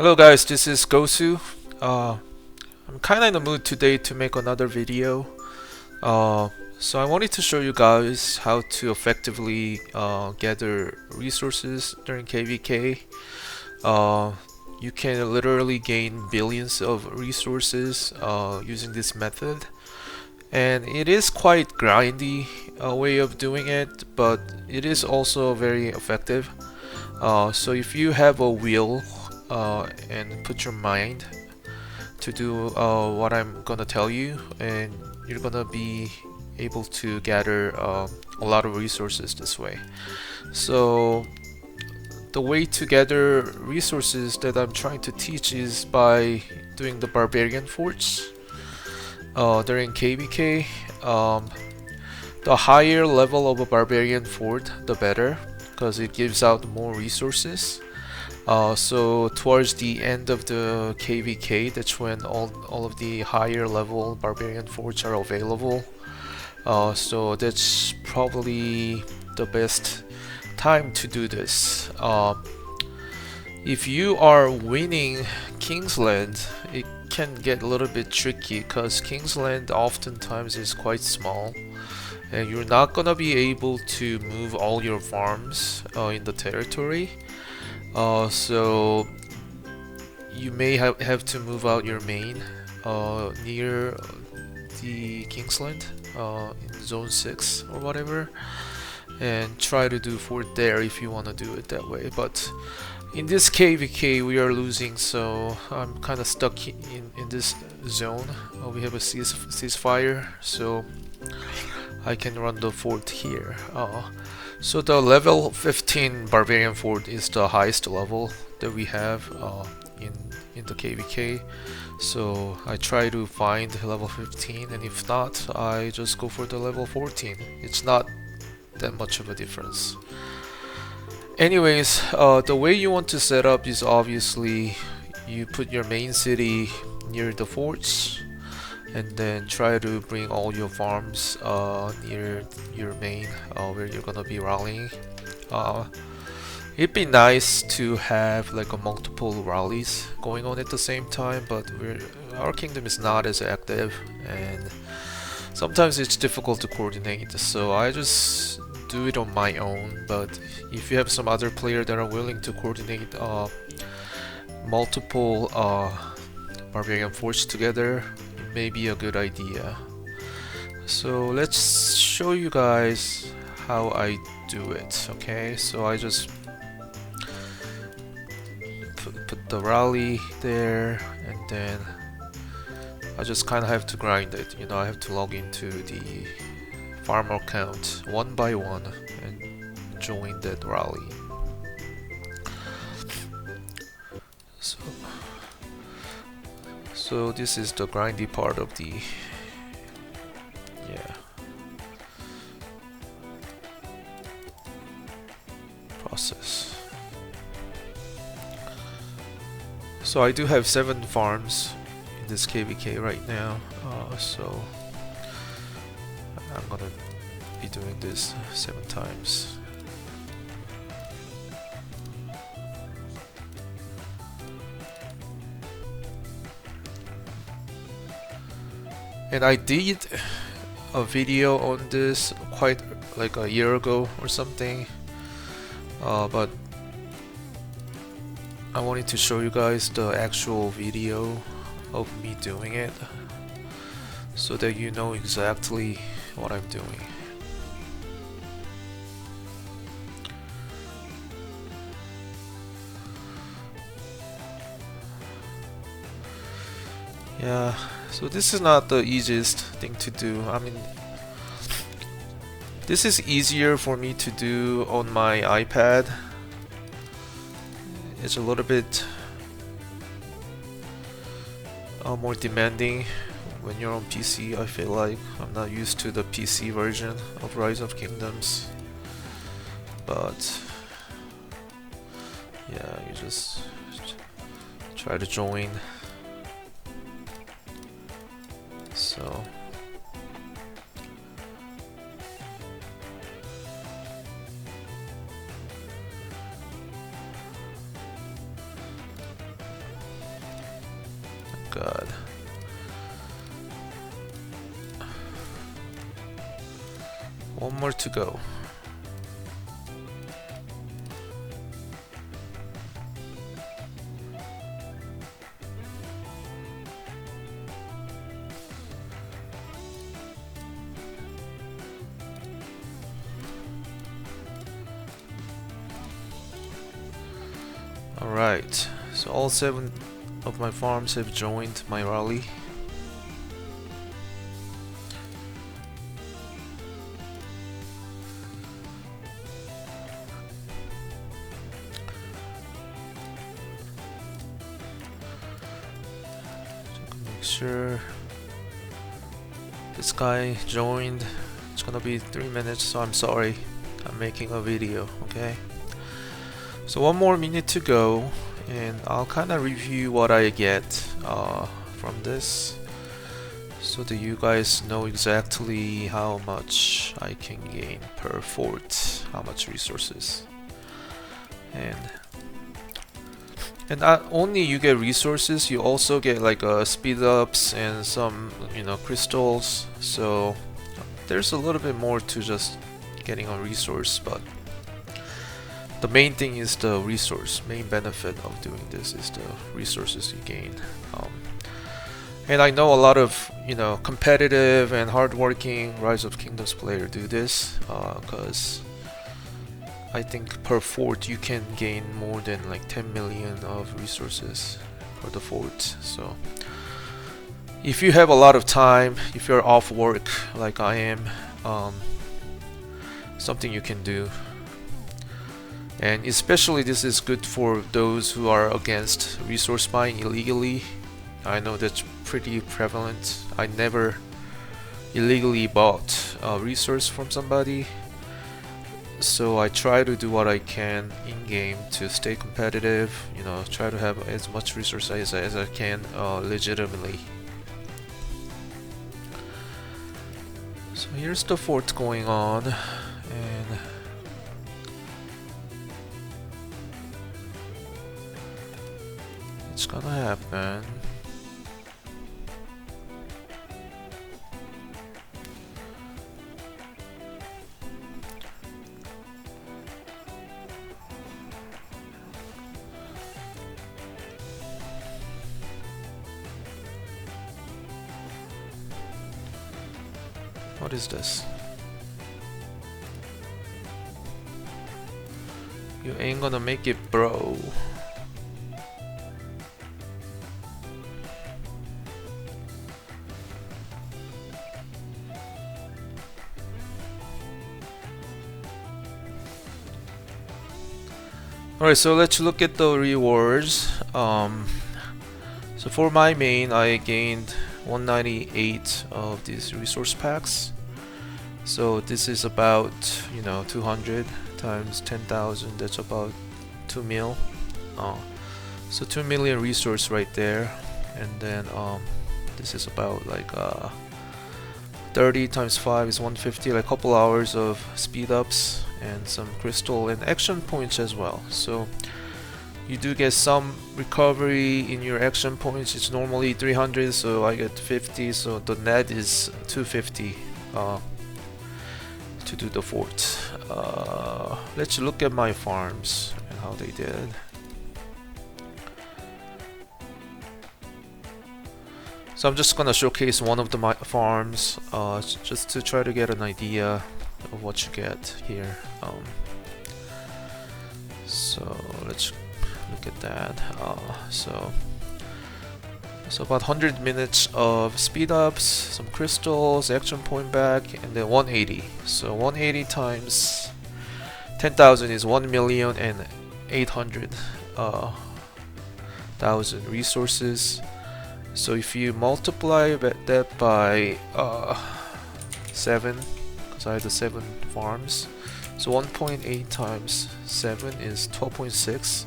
Hello guys, this is Gosu. I'm kinda in the mood today to make another video. Uh, so I wanted to show you guys how to effectively gather resources during KVK. Uh, you can literally gain billions of resources using this method. And it is quite grindy way of doing it, but it is also very effective. So if you have a will and put your mind to do what I'm gonna tell you, and you're gonna be able to gather a lot of resources this way. So the way to gather resources that I'm trying to teach is by doing the barbarian forts during KVK. The higher level of a barbarian fort, the better, because it gives out more resources. So towards the end of the KVK, that's when all of the higher level barbarian forts are available. So that's probably the best time to do this. If you are winning Kingsland, it can get a little bit tricky because Kingsland oftentimes is quite small and you're not gonna be able to move all your farms in the territory. So you may have to move out your main near the Kingsland in Zone 6 or whatever, and try to do fort there if you want to do it that way. But in this KVK we are losing, so I'm kind of stuck in this zone. We have a ceasefire, so I can run the fort here. So the level 15 barbarian fort is the highest level that we have in the KVK. So I try to find level 15, and if not, I just go for the level 14. It's not that much of a difference. Anyways, the way you want to set up is obviously you put your main city near the forts, and then try to bring all your farms near your main where you're gonna be rallying. It'd be nice to have like a multiple rallies going on at the same time, but our kingdom is not as active and sometimes it's difficult to coordinate, so I just do it on my own. But if you have some other player that are willing to coordinate multiple barbarian forts together, it may be a good idea. So let's show you guys how I do it. Okay, so I just put the rally there, and then I just kind of have to grind it. You know, I have to log into the farmer account one by one and join that rally. So this is the grindy part of the process. So I do have 7 farms in this KVK right now, so I'm gonna be doing this 7 times. And I did a video on this quite like a year ago or something, but I wanted to show you guys the actual video of me doing it so that you know exactly what I'm doing. Yeah, so this is not the easiest thing to do. I mean, this is easier for me to do on my iPad. It's a little bit more demanding when you're on PC. I feel like I'm not used to the PC version of Rise of Kingdoms, but yeah, you just try to join. So God. One more to go. Alright, so all 7 of my farms have joined my rally. Make sure this guy joined. It's gonna be 3 minutes, so I'm sorry. I'm making a video, okay? So 1 more minute to go, and I'll kind of review what I get from this, so that you guys know exactly how much I can gain per fort, how much resources. And not only you get resources, you also get like speed ups and some, you know, crystals. So there's a little bit more to just getting a resource, but the main thing is the resource. Main benefit of doing this is the resources you gain. And I know a lot of, you know, competitive and hardworking Rise of Kingdoms player do this, because I think per fort you can gain more than like 10 million of resources for the fort. So if you have a lot of time, if you're off work like I am, something you can do. And especially this is good for those who are against resource buying illegally. I know that's pretty prevalent. I never illegally bought a resource from somebody, so I try to do what I can in game to stay competitive, you know, try to have as much resources as I can legitimately. So here's the fort going on, and it's gonna happen. What is this? You ain't gonna make it, bro. Alright, so let's look at the rewards. So for my main, I gained 198 of these resource packs. So this is about, you know, 200 times 10,000. That's about 2 mil. So 2 million resource right there. And then this is about like 30 times 5 is 150, like a couple hours of speed ups and some crystal and action points as well. So you do get some recovery in your action points. It's normally 300, so I get 50, so the net is 250 to do the fort. Let's look at my farms and how they did. So I'm just gonna showcase one of the farms, just to try to get an idea of what you get here. So let's look at that. So about 100 minutes of speed ups, some crystals, action point back, and then 180. So 180 times 10,000 is 1,800,000 resources. So if you multiply that by 7, because I have the 7 farms, so 1.8 times 7 is 12.6,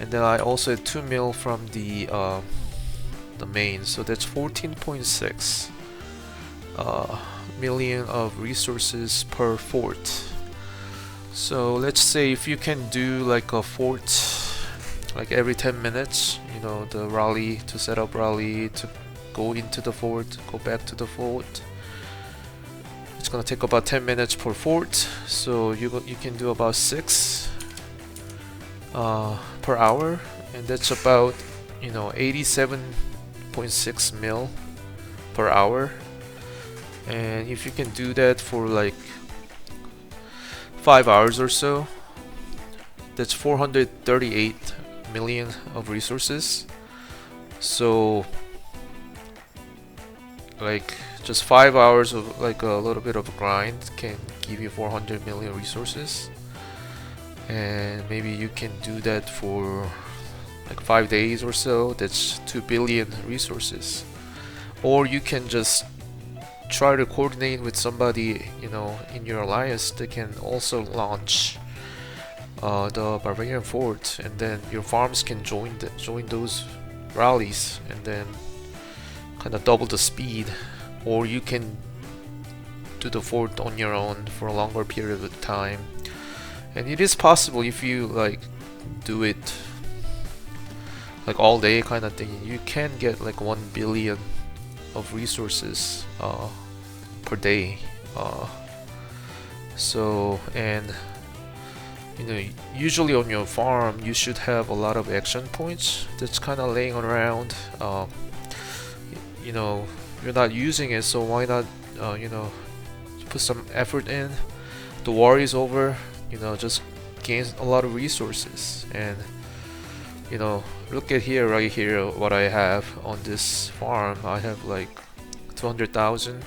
and then I also had 2 mil from the main, so that's 14.6 million of resources per fort. So let's say if you can do like a fort like every 10 minutes, you know, the rally to set up rally to go into the fort, go back to the fort. It's gonna take about 10 minutes per fort, so you can do about 6 per hour, and that's about, you know, 87.6 mil per hour. And if you can do that for like 5 hours or so, that's 438 million of resources. So like just 5 hours of like a little bit of a grind can give you 400 million resources, and maybe you can do that for like 5 days or so. That's 2 billion resources. Or you can just try to coordinate with somebody, you know, in your alliance that can also launch the barbarian fort, and then your farms can join those rallies and then kind of double the speed. Or you can do the fort on your own for a longer period of time, and it is possible if you like do it like all day kind of thing. You can get like 1 billion of resources per day. So, and you know, usually on your farm you should have a lot of action points that's kind of laying around. You know, you're not using it, so why not you know, put some effort in. The war is over, you know, just gain a lot of resources. And you know, look at here, right here, what I have on this farm. I have like 200,000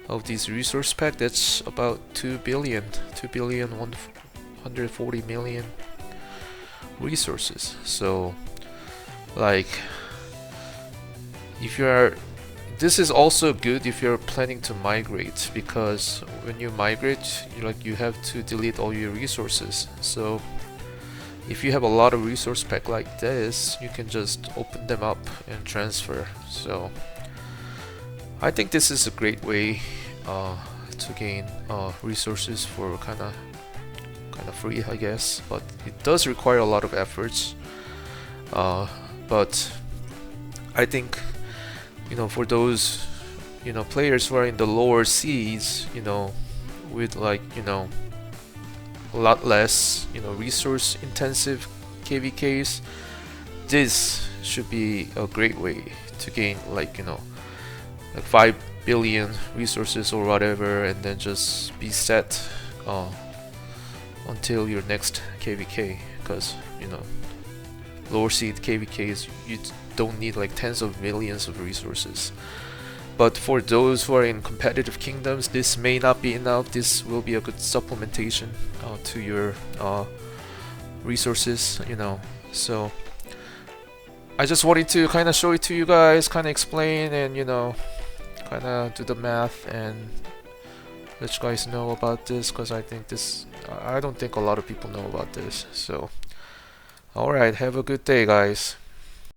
of these resource pack. That's about 2 billion 140 million resources. So like, if you're, this is also good if you're planning to migrate, because when you migrate, you have to delete all your resources. So if you have a lot of resource pack like this, you can just open them up and transfer. So I think this is a great way to gain resources for kind of free, I guess, but it does require a lot of efforts. But I think, you know, for those, you know, players who are in the lower seas, you know, with like, you know, a lot less, you know, resource intensive KVKs, this should be a great way to gain like, you know, like 5 billion resources or whatever, and then just be set until your next KVK. Because, you know, lower seed KVKs, you don't need like tens of millions of resources. But for those who are in competitive kingdoms, this may not be enough. This will be a good supplementation to your resources, you know. So I just wanted to kind of show it to you guys, kind of explain, and you know, kind of do the math and let you guys know about this, because I think this, I don't think a lot of people know about this. So alright, have a good day, guys.